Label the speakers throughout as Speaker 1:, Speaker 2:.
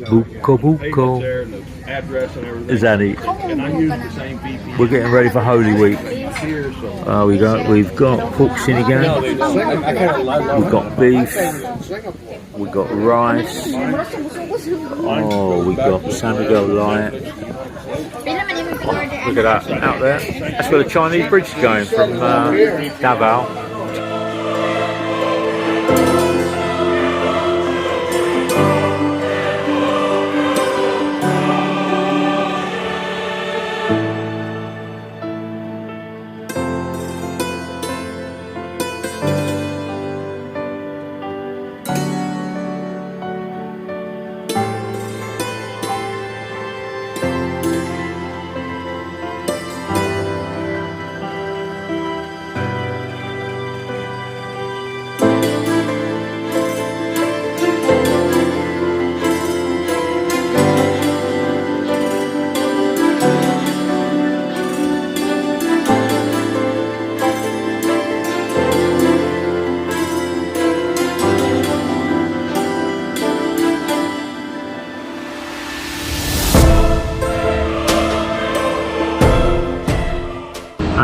Speaker 1: Buko Buko. Is that it? We're getting ready for Holy Week. We've got pork sinigang, we've got beef, we've got rice, we've got San Miguel Light. Look at that out there. That's where the Chinese bridge is going from Davao.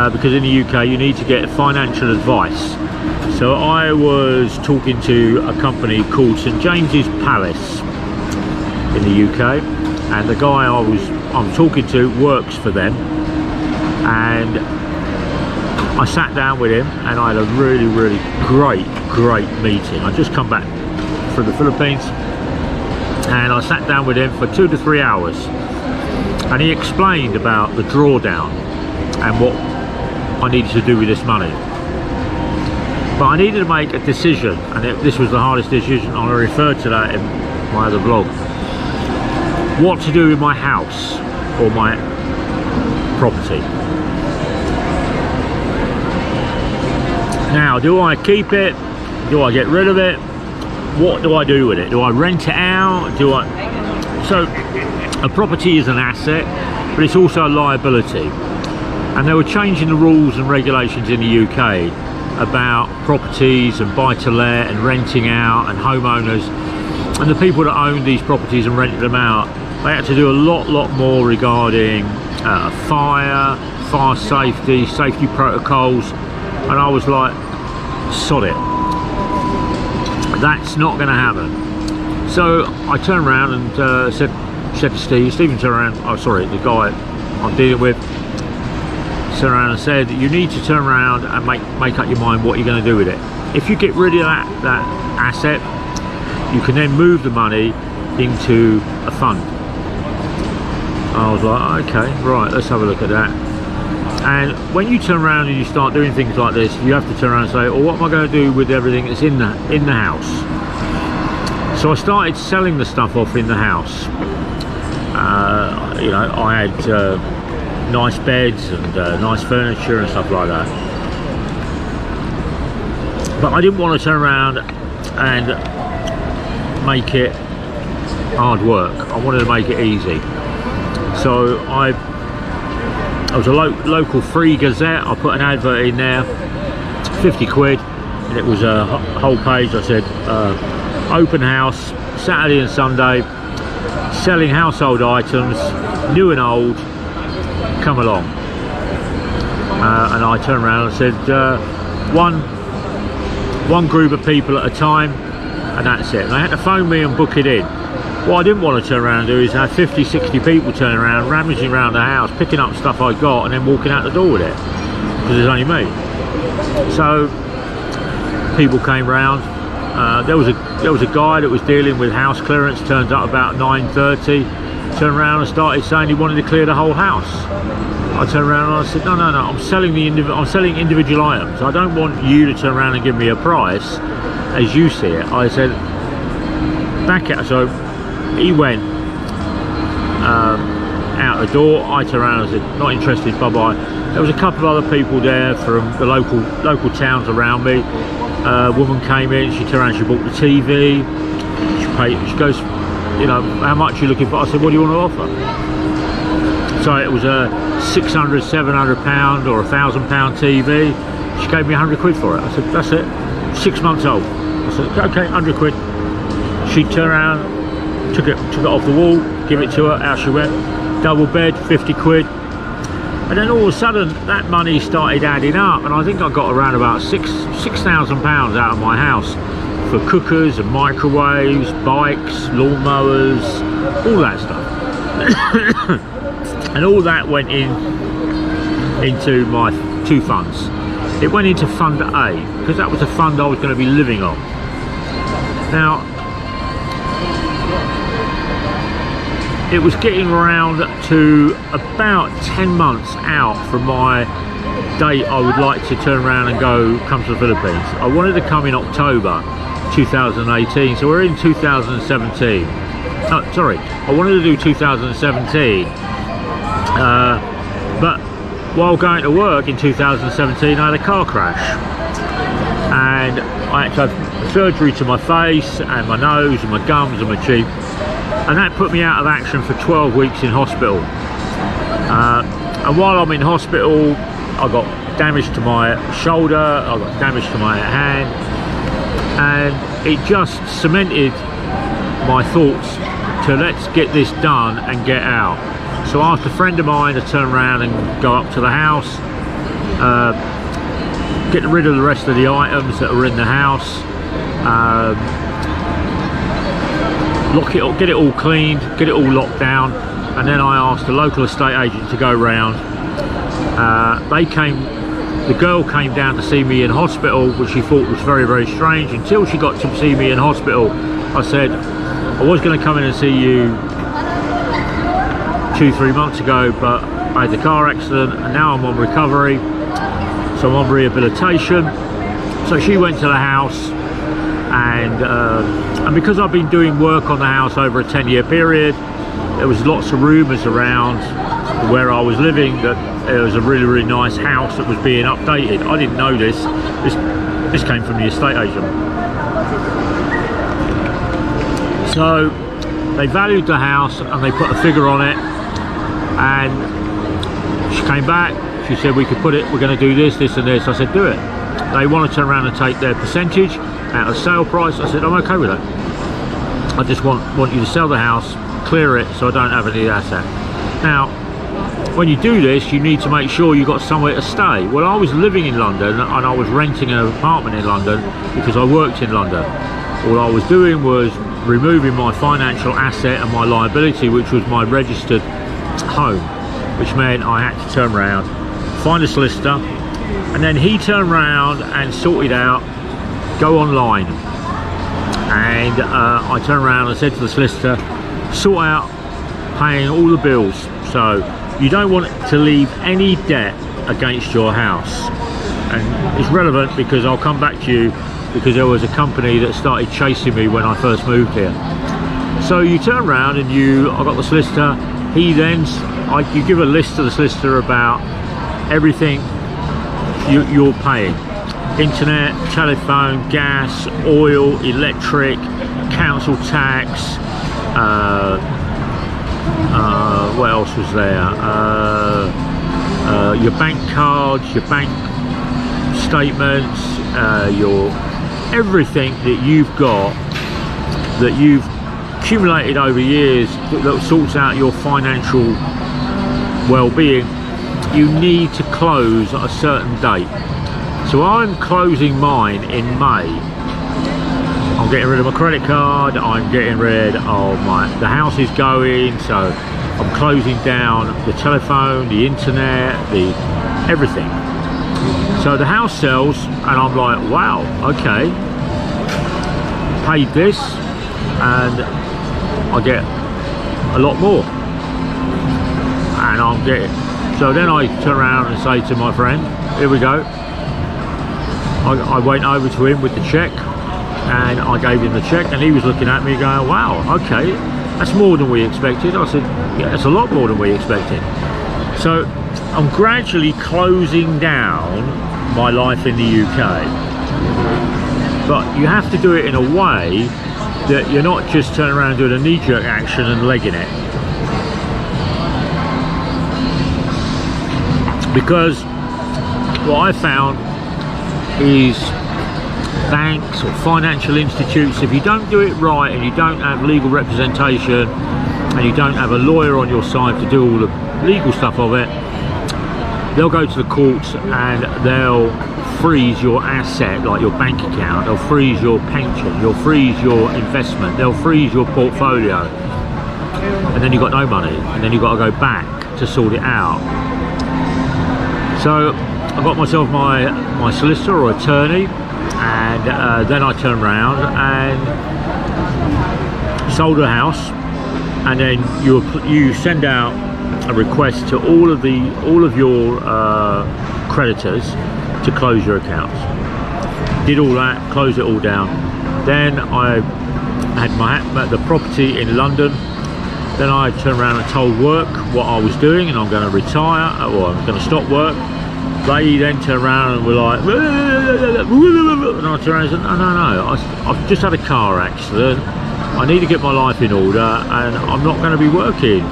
Speaker 1: Because in the UK you need to get financial advice. So I was talking to a company called St James's Palace in the UK, and the guy I'm talking to works for them, and I sat down with him and I had a really great meeting. I just come back from the Philippines and I sat down with him for 2 to 3 hours, and he explained about the drawdown and what I needed to do with this money. But I needed to make a decision, and this was the hardest decision. I referred to that in my other vlog. What to do with my house or my property. Now, do I keep it? Do I get rid of it? What do I do with it? Do I rent it out? So a property is an asset, but it's also a liability. And they were changing the rules and regulations in the UK about properties and buy-to-let and renting out and homeowners. And the people that owned these properties and rented them out, they had to do a lot more regarding fire safety protocols. And I was like, sod it. That's not going to happen. So I turned around and said to Stephen turned around, the guy I'm dealing with, turned around and said, you need to turn around and make up your mind what you're going to do with it. If you get rid of that asset, you can then move the money into a fund. I was like, okay, right, let's have a look at that. And when you turn around and you start doing things like this, you have to turn around and say, well, what am I going to do with everything that's in the house? So I started selling the stuff off in the house. I had nice beds and nice furniture and stuff like that, but I didn't want to turn around and make it hard work. I wanted to make it easy. So I was a local free gazette. I put an advert in there, 50 quid, and it was a whole page. I said open house Saturday and Sunday, selling household items, new and old, come along. And I turned around and said one group of people at a time, and that's it. And they had to phone me and book it in. What I didn't want to turn around and do is have 50-60 people turning around, rummaging around the house, picking up stuff I got and then walking out the door with it, because there's only me. So people came round. There was a guy that was dealing with house clearance, turned up about 9:30, turned around and started saying he wanted to clear the whole house. I turned around and I said, no, I'm selling individual items. I don't want you to turn around and give me a price as you see it. I said, back it. So he went out the door. I turned around and said, not interested, bye-bye. There was a couple of other people there from the local towns around me. A woman came in, she turned around, she bought the TV, she goes, how much are you looking for? I said, what do you want to offer? So it was a £600, £700 or £1,000 TV. She gave me 100 quid for it. I said, that's it, 6 months old. I said, okay, 100 quid. She turned around, took it off the wall, give it to her, out she went. Double bed, 50 quid. And then all of a sudden that money started adding up, and I think I got around about £6,000 out of my house for cookers and microwaves, bikes, lawnmowers, all that stuff. And all that went into my two funds. It went into Fund A, because that was the fund I was going to be living on. Now, it was getting around to about 10 months out from my date I would like to turn around and come to the Philippines. I wanted to come in October 2018, so we're in 2017. Oh, sorry, I wanted to do 2017, but while going to work in 2017 I had a car crash, and I had to have surgery to my face and my nose and my gums and my cheek, and that put me out of action for 12 weeks in hospital. And while I'm in hospital, I got damage to my shoulder, I got damage to my hand, and it just cemented my thoughts to let's get this done and get out. So I asked a friend of mine to turn around and go up to the house, get rid of the rest of the items that were in the house, lock it up, get it all cleaned, get it all locked down, and then I asked a local estate agent to go round. The girl came down to see me in hospital, which she thought was very, very strange. Until she got to see me in hospital, I said, I was going to come in and see you 2-3 months ago, but I had the car accident and now I'm on recovery, so I'm on rehabilitation. So she went to the house, and because I've been doing work on the house over a 10-year period, there was lots of rumours around where I was living that there was a really, really nice house that was being updated. I didn't know this. This came from the estate agent. So they valued the house and they put a figure on it, and she came back, she said we're going to do this, this and this. I said do it. They want to turn around and take their percentage out of sale price. I said I'm okay with that. I just want you to sell the house, clear it, so I don't have any asset. Now, when you do this, you need to make sure you've got somewhere to stay. Well, I was living in London and I was renting an apartment in London because I worked in London. All I was doing was removing my financial asset and my liability, which was my registered home, which meant I had to turn around, find a solicitor, and then he turned around and sorted out, go online. And I turned around and said to the solicitor, sort out paying all the bills. So you don't want to leave any debt against your house. And it's relevant because I'll come back to you, because there was a company that started chasing me when I first moved here. So you turn around and I got the solicitor. He then, you give a list to the solicitor about everything you're paying: internet, telephone, gas, oil, electric, council tax. What else was there? Your bank cards, your bank statements, your everything that you've got, that you've accumulated over years, that sorts out your financial well-being. You need to close at a certain date. So I'm closing mine in May. I'm getting rid of my credit card, I'm getting rid of the house is going, so I'm closing down the telephone, the internet, everything. So the house sells and I'm like, wow, okay, paid this and I get a lot more, and I'm getting, so then I turn around and say to my friend, here we go. I went over to him with the check and I gave him the check, and he was looking at me going, wow, okay, that's more than we expected. I said, yeah, it's a lot more than we expected. So I'm gradually closing down my life in the UK, but you have to do it in a way that you're not just turning around and doing a knee-jerk action and legging it. Because what I found is banks or financial institutes, if you don't do it right and you don't have legal representation and you don't have a lawyer on your side to do all the legal stuff of it, they'll go to the courts and they'll freeze your asset, like your bank account, they'll freeze your pension, they'll freeze your investment, they'll freeze your portfolio, and then you've got no money, and then you've got to go back to sort it out. So I got myself my solicitor or attorney, and then I turned around and sold a house, and then you send out a request to all of your creditors to close your accounts. Did all that, closed it all down. Then I had the property in London. Then I turned around and told work what I was doing, and I'm going to retire, or I'm going to stop work. They then turned around and were like, and I turned around and said, no, I've just had a car accident. I need to get my life in order, and I'm not going to be working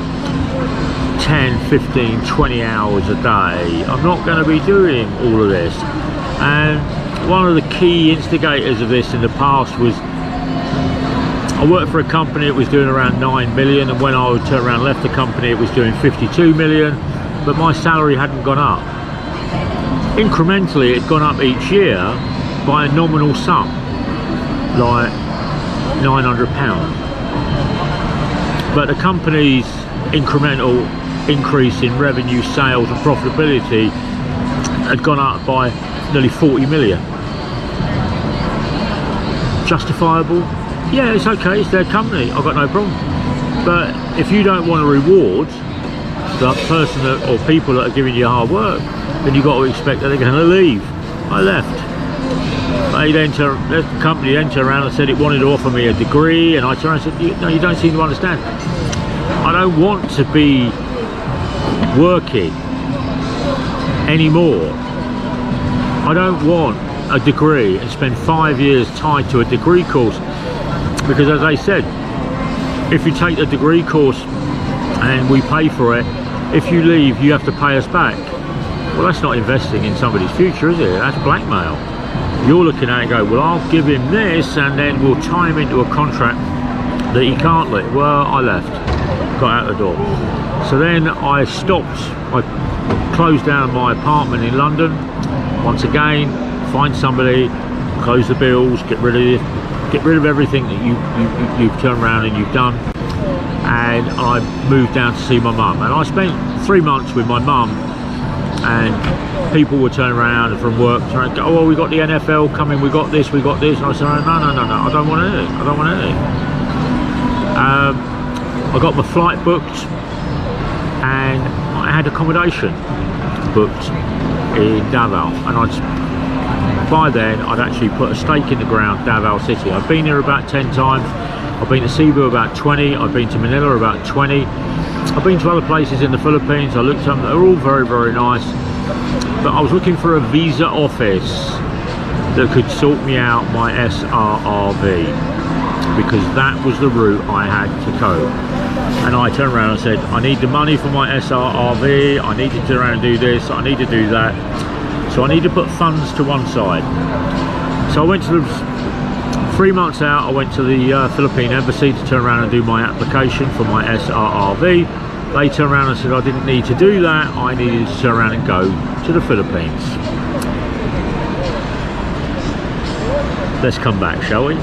Speaker 1: 10, 15, 20 hours a day. I'm not going to be doing all of this. And one of the key instigators of this in the past was, I worked for a company that was doing around 9 million, and when I would turn around and left the company, it was doing 52 million, but my salary hadn't gone up. Incrementally, it had gone up each year by a nominal sum, like £900. But the company's incremental increase in revenue, sales and profitability had gone up by nearly 40 million. Justifiable? Yeah, it's okay, it's their company, I've got no problem. But if you don't want to reward the person that, or people that are giving you hard work, then you've got to expect that they're going to leave. I left. The company then turned around and said it wanted to offer me a degree, and I turned around and said, no, you don't seem to understand. I don't want to be working anymore. I don't want a degree and spend 5 years tied to a degree course, because as I said, if you take the degree course and we pay for it, if you leave you have to pay us back. Well, that's not investing in somebody's future, is it? That's blackmail. You're looking at it and go, well, I'll give him this and then we'll tie him into a contract that he can't leave. Well, I left, got out the door. So then I stopped, I closed down my apartment in London. Once again, find somebody, close the bills, get rid of everything that you've turned around and you've done. And I moved down to see my mum. And I spent 3 months with my mum, and people were turning around from work trying to go, oh, well, we got the NFL coming, we got this. And I said, no, I don't want anything. I don't want anything. I got my flight booked, and I had accommodation booked in Davao, and by then I'd actually put a stake in the ground, Davao City. I've been here about 10 times. I've been to Cebu about 20. I've been to Manila about 20. I've been to other places in the Philippines. I looked at them, they're all very, very nice. But I was looking for a visa office that could sort me out my SRRV, because that was the route I had to go. And I turned around and said, I need the money for my SRRV, I need to turn around and do this, I need to do that. So I need to put funds to one side. So I went to the 3 months out, I went to the Philippine embassy to turn around and do my application for my SRRV. They turned around and said I didn't need to do that, I needed to turn around and go to the Philippines. Let's come back, shall we?